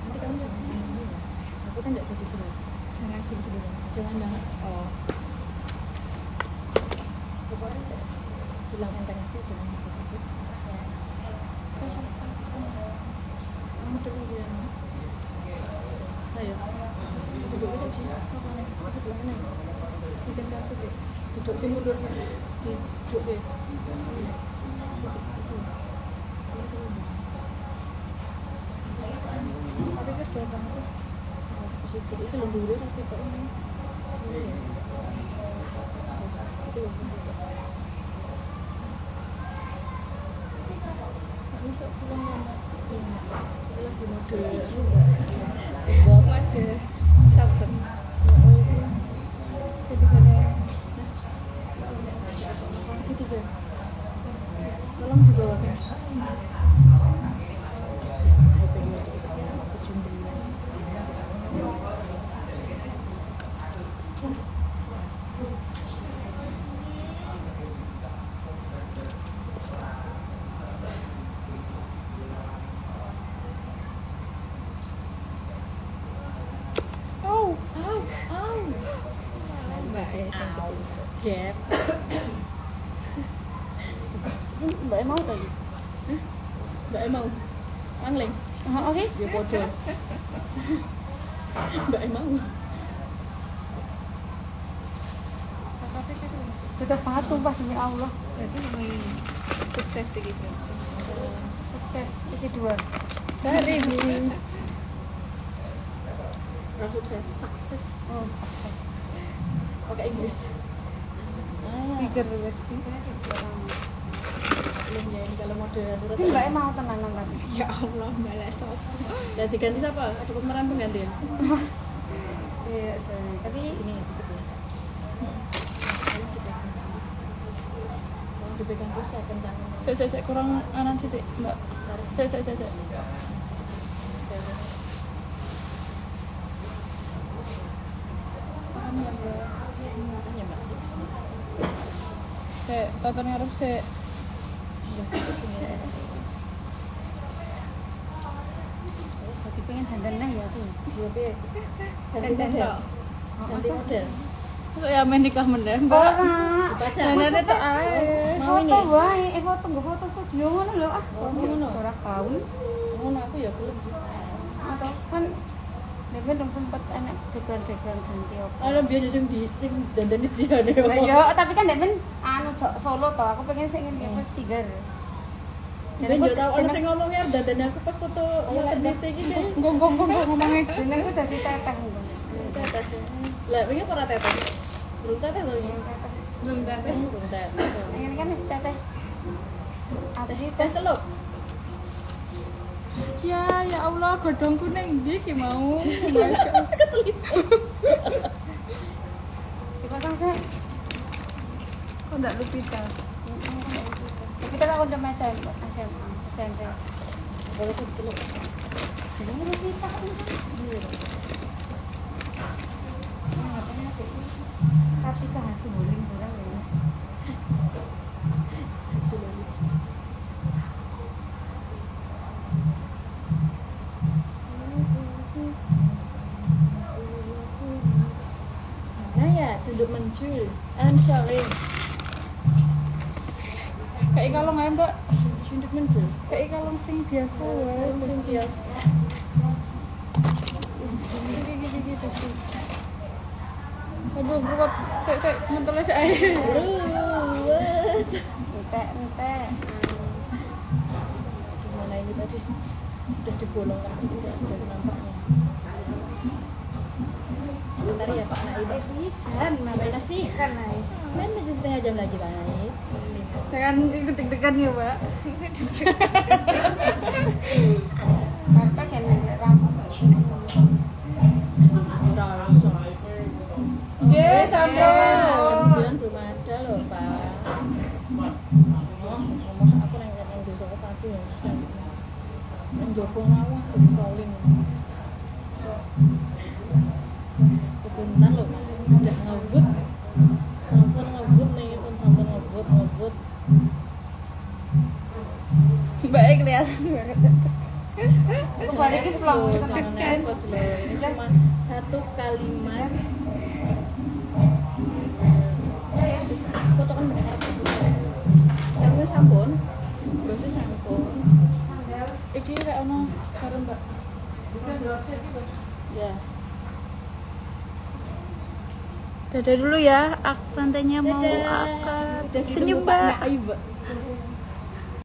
Nanti kamu jadi gini ya. Aku kan nggak jadi berat. Jangan sih dulu. Jangan banget. Oh. Pokoknya bilang enteng aja, jangan gitu. Kamu dulu ya. Ayo. Duduk aja sih. Sebelah mana? Dikasih asuk ya. Duduk mundur. Duduk deh. Tapi kan sudah banget. Positif itu lembur tapi kok ini. Itu bisa pulang lagi mode bawa ada Samsung segitiga tolong dibawa kan gap. Mbak mau tadi? Mbak mau mangling. Oke. Dia bodoh. Mbak mau. Dekat banget sumpah demi Allah. Berarti lumayan sukses gitu. Sukses isi 2. Sehari ini. Orang sukses. Sukses. Pakai Inggris. Figur pasti. Belum ya ini kalau mode darurat. Tapi Mbak mau tenanan tadi. Ya Allah, balas apa? Dan diganti siapa? Ada pemeran penggantian. Iya, sayang. Tapi Ini nggak cukup ya. Kalau dipegang terus saya kencang. Saya kurang anan sih, Mbak. Saya. Paham ya Mbak? Makanya Mbak sih bisa. Saya tonton ngarep saya. tapi pengen dandan ya aku. Dua B. Dandan tok. Ganti model. Kok ya main nikah meneh, Mbak? Ora. Baca. Dandannya tok ae. Mau ini? Foto wae, foto nggo foto studio ngono lho ah. Oh, ngono. Ora kaul. Ngono aku ya belum sih. Atau kan Dewen dong sempet enak background ganti apa. Ada biar sing di sing dandani jihane. Lah yo, tapi kan Dewen anu Solo to, aku pengen sing ngene sigar. Jadi yo tau ana sing ngomongnya dandani aku pas foto maternity iki deh. Gong ngomongnya jenengku dadi teteh. Lah iki ora teteh. Belum teteh lho ini. Belum teteh. Belum teteh. Ini kan wis teteh. Apa sih Teh celup. Ya Allah, godongku neng ndi ki mau. Masyaallah. Ketulis. dipasang sih. Kok ndak lupita? Tapi kita kan cuma SMP. Kalau aku celup. Jadi lu kita kan. Tapi kan hasil bowling kurang ya. Nah ya, tunduk mencul. I'm sorry. Kayak kalung ae, Mbak. Tunduk mencul. Kayak kalung sing biasa wae. Sing biasa. Gitu sih. Aduh, berat. Saya mentelnya saya. Luas. Ente. Gimana ini tadi? Sudah dibolong tapi tidak ada nampaknya. Bentar ya Pak Naib. Mana sih? Kan naik. Kan masih setengah jam lagi Pak Naib. Saya kan ikut deg-degan ya, Mbak. Bapak kan rambut. Sampai. Jam 9 belum ada loh Pak. Ngomong aku yang desa padu ya. Yang Joko ngawah di Soling. Mbaknya kelihatan banget. Aku balik Nervous pulang loh, ke jangan kan. nervous loh. Ini cuma satu kalimat. Terus foto kan mendengar kamu sampun, bosnya sampun. Iki kayak ono karo Mbak. Ya. Dadah dulu ya, lantainya mau akar. Sudah Senyum, ditunggu Pak Mbak. Naib, Mbak.